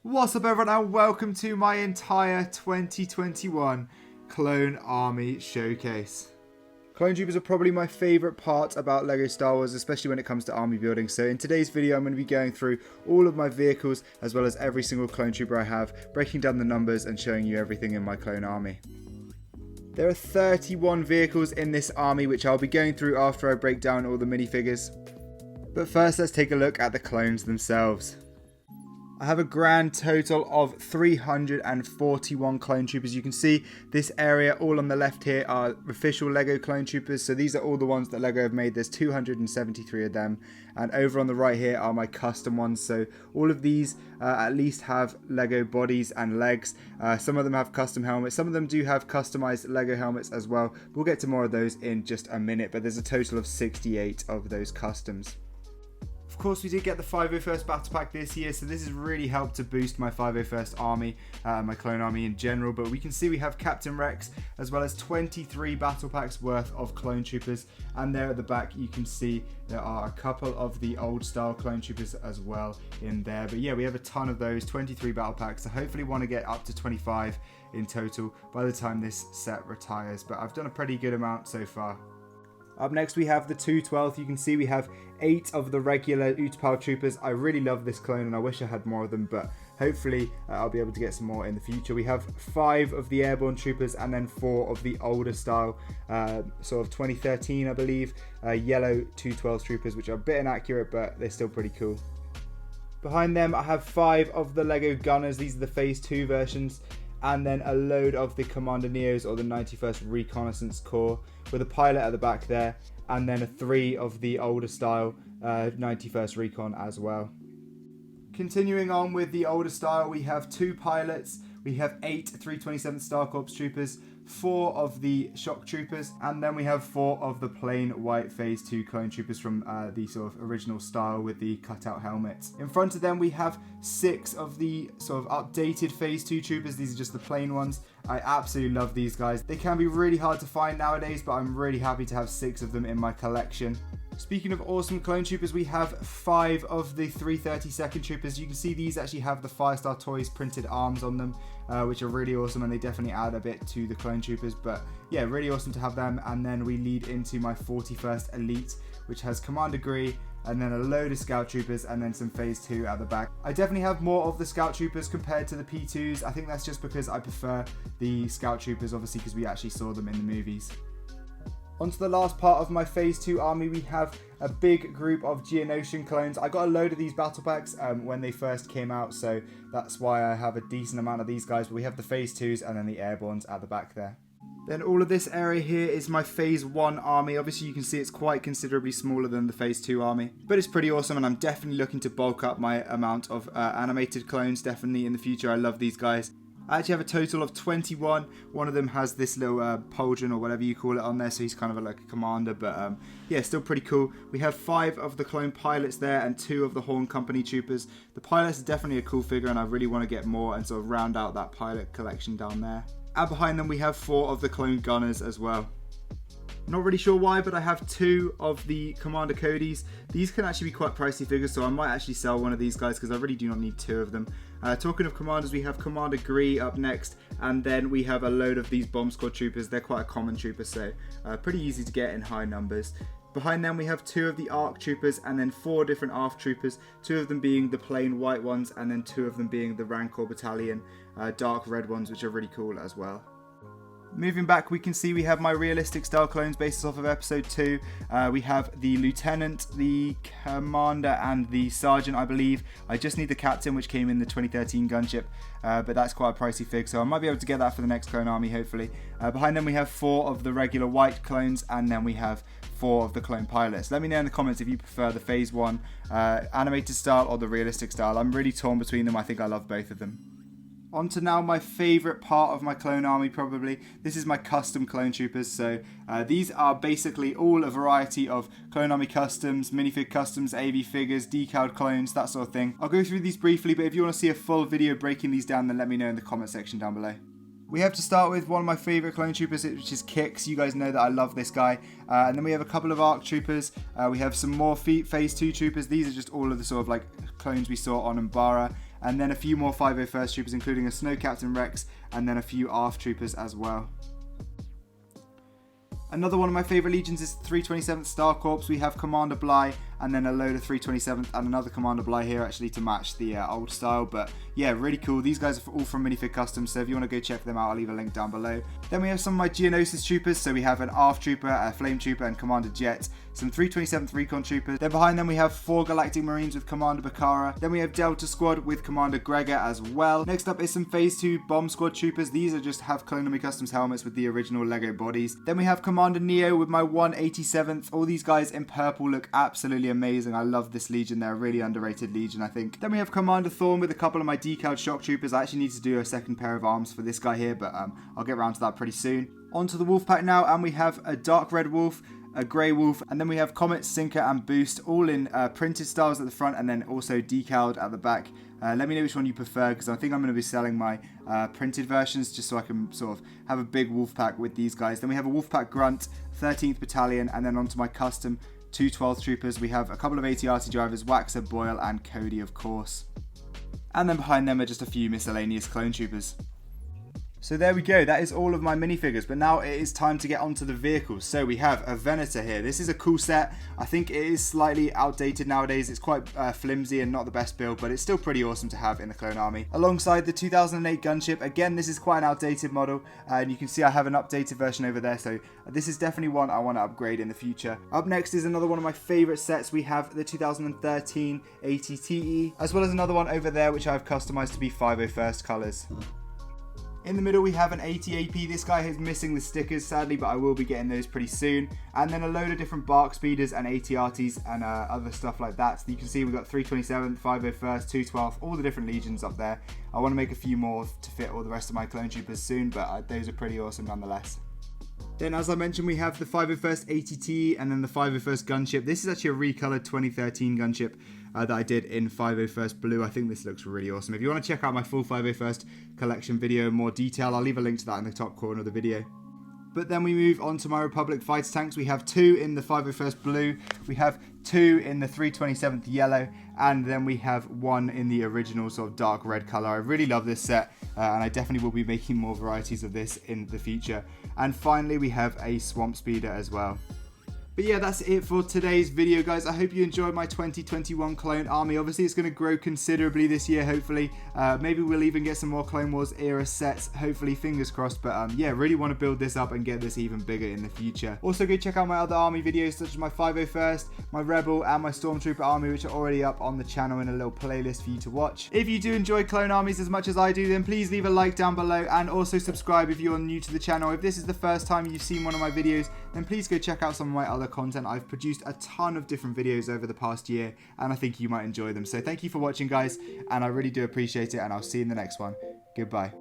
What's up everyone and welcome to my entire 2021 Clone Army Showcase. Clone Troopers are probably my favourite part about LEGO Star Wars, especially when it comes to army building. So in today's video I'm going to be going through all of my vehicles as well as every single Clone Trooper I have, breaking down the numbers and showing you everything in my Clone Army. There are 31 vehicles in this army which I'll be going through after I break down all the minifigures. But first let's take a look at the clones themselves. I have a grand total of 341 Clone Troopers. You can see this area all on the left here are official LEGO Clone Troopers. So these are all the ones that LEGO have made. There's 273 of them. And over on the right here are my custom ones. So all of these at least have LEGO bodies and legs. Some of them have custom helmets. Some of them do have customized LEGO helmets as well. We'll get to more of those in just a minute. But there's a total of 68 of those customs. Of course, we did get the 501st Battle Pack this year, so this has really helped to boost my 501st Army, my Clone Army in general. But we can see we have Captain Rex, as well as 23 Battle Packs worth of Clone Troopers. And there at the back, you can see there are a couple of the old style Clone Troopers as well in there. But yeah, we have a ton of those, 23 Battle Packs. So hopefully want to get up to 25 in total by the time this set retires. But I've done a pretty good amount so far. Up next we have the 212th. You can see we have 8 of the regular Utapau Troopers. I really love this clone and I wish I had more of them, but hopefully I'll be able to get some more in the future. We have 5 of the Airborne Troopers and then 4 of the older style, sort of 2013 I believe, yellow 212 Troopers, which are a bit inaccurate but they're still pretty cool. Behind them I have 5 of the LEGO Gunners. These are the Phase 2 versions. And then a load of the Commander Neos or the 91st Reconnaissance Corps with a pilot at the back there, and then 3 of the older style 91st Recon as well. Continuing on with the older style, we have 2 pilots, we have 8 327th Star Corps Troopers, 4 of the Shock Troopers, and then we have 4 of the plain white Phase 2 Clone Troopers from the sort of original style with the cutout helmets. In front of them we have 6 of the sort of updated Phase 2 Troopers. These are just the plain ones. I absolutely love these guys. They can be really hard to find nowadays, but I'm really happy to have 6 of them in my collection. Speaking of awesome Clone Troopers, we have 5 of the 332nd Troopers. You can see these actually have the Firestar Toys printed arms on them, which are really awesome, and they definitely add a bit to the Clone Troopers. But yeah, really awesome to have them. And then we lead into my 41st Elite, which has Commander Gree, and then a load of Scout Troopers, and then some Phase 2 at the back. I definitely have more of the Scout Troopers compared to the P2s. I think that's just because I prefer the Scout Troopers, obviously, because we actually saw them in the movies. On to the last part of my Phase 2 army, we have a big group of Geonosian clones. I got a load of these battle packs when they first came out, so that's why I have a decent amount of these guys. But we have the Phase 2s and then the Airbornes at the back there. Then all of this area here is my Phase 1 army. Obviously you can see it's quite considerably smaller than the Phase 2 army, but it's pretty awesome, and I'm definitely looking to bulk up my amount of animated clones definitely in the future. I love these guys. I actually have a total of 21. One of them has this little pauldron or whatever you call it on there, so he's kind of like a commander, but yeah, still pretty cool. We have 5 of the clone pilots there and 2 of the Horn Company Troopers. The pilots are definitely a cool figure, and I really want to get more and sort of round out that pilot collection down there. And behind them we have 4 of the clone gunners as well. Not really sure why, but I have 2 of the Commander Codys. These can actually be quite pricey figures, so I might actually sell one of these guys because I really do not need 2 of them. Talking of commanders, we have Commander Gree up next, and then we have a load of these Bomb Squad Troopers. They're quite a common trooper, so pretty easy to get in high numbers. Behind them we have 2 of the ARC Troopers and then 4 different ARF Troopers, 2 of them being the plain white ones and then 2 of them being the Rancor Battalion dark red ones, which are really cool as well. Moving back, we can see we have my realistic style clones based off of episode 2. We have the lieutenant, the commander, and the sergeant, I believe. I just need the captain, which came in the 2013 gunship, but that's quite a pricey fig, so I might be able to get that for the next clone army, hopefully. Behind them we have 4 of the regular white clones, and then we have 4 of the clone pilots. Let me know in the comments if you prefer the Phase 1 animated style or the realistic style. I'm really torn between them. I think I love both of them. On to now my favourite part of my clone army probably. This is my custom clone troopers. So these are basically all a variety of clone army customs, minifig customs, AV figures, decaled clones, that sort of thing. I'll go through these briefly, but if you want to see a full video breaking these down, then let me know in the comment section down below. We have to start with one of my favourite clone troopers, which is Kix. You guys know that I love this guy. And then we have a couple of ARC troopers. We have some more Phase 2 troopers. These are just all of the sort of like clones we saw on Umbara. and then a few more 501st Troopers, including a Snow Captain Rex, and then a few ARF Troopers as well. Another one of my favourite legions is 327th Star Corps. We have Commander Bly and then a load of 327th and another Commander Bly here actually to match the old style. But yeah, really cool. These guys are all from Minifig Customs, so if you want to go check them out, I'll leave a link down below. Then we have some of my Geonosis Troopers. So we have an ARF Trooper, a Flame Trooper and Commander Jet, some 327th Recon Troopers. Then behind them we have 4 Galactic Marines with Commander Bakara. Then we have Delta Squad with Commander Gregor as well. Next up is some Phase 2 Bomb Squad Troopers. These are just have Clone Army Customs helmets with the original Lego bodies. Then we have Commander Neo with my 187th. All these guys in purple look absolutely amazing. I love this Legion. They're a really underrated Legion, I think. Then we have Commander Thorn with a couple of my decaled Shock Troopers. I actually need to do a second pair of arms for this guy here, but I'll get around to that pretty soon. On to the Wolf Pack now, and we have a Dark Red Wolf, a Grey Wolf, and then we have Comet, Sinker and Boost, all in printed styles at the front and then also decaled at the back. Let me know which one you prefer, because I think I'm going to be selling my printed versions just so I can sort of have a big wolf pack with these guys. Then we have a wolf pack Grunt, 13th Battalion, and then onto my custom 212th Troopers. We have a couple of AT-RT drivers, Waxer, Boyle and Cody of course. And then behind them are just a few miscellaneous clone troopers. So there we go, that is all of my minifigures, but now it is time to get onto the vehicles. So we have a Venator here. This is a cool set. I think it is slightly outdated nowadays. It's quite flimsy and not the best build, but it's still pretty awesome to have in the Clone Army. Alongside the 2008 gunship, again, this is quite an outdated model, and you can see I have an updated version over there, so this is definitely one I want to upgrade in the future. Up next is another one of my favorite sets. We have the 2013 ATTE, as well as another one over there, which I've customized to be 501st colors. In the middle we have an AT-AP. This guy is missing the stickers sadly, but I will be getting those pretty soon. And then a load of different Bark Speeders and AT-RTs and other stuff like that. So you can see we've got 327th, 501st, 212th, all the different legions up there. I want to make a few more to fit all the rest of my clone troopers soon, but those are pretty awesome nonetheless. Then, as I mentioned, we have the 501st ATT and then the 501st gunship. This is actually a recolored 2013 gunship that I did in 501st Blue. I think this looks really awesome. If you want to check out my full 501st collection video in more detail, I'll leave a link to that in the top corner of the video. But then we move on to my Republic fighter tanks. We have 2 in the 501st Blue, we have 2 in the 327th Yellow, and then we have 1 in the original sort of dark red colour. I really love this set, and I definitely will be making more varieties of this in the future. And finally, we have a Swamp Speeder as well. But yeah, that's it for today's video, guys. I hope you enjoyed my 2021 Clone Army. Obviously, it's going to grow considerably this year, hopefully. Maybe we'll even get some more Clone Wars era sets, hopefully, fingers crossed. But yeah, really want to build this up and get this even bigger in the future. Also, go check out my other Army videos, such as my 501st, my Rebel, and my Stormtrooper Army, which are already up on the channel in a little playlist for you to watch. If you do enjoy Clone Armies as much as I do, then please leave a like down below, and also subscribe if you're new to the channel. If this is the first time you've seen one of my videos, then please go check out some of my other content. I've produced a ton of different videos over the past year, and I think you might enjoy them. So thank you for watching, guys, and I really do appreciate it, and I'll see you in the next one. Goodbye.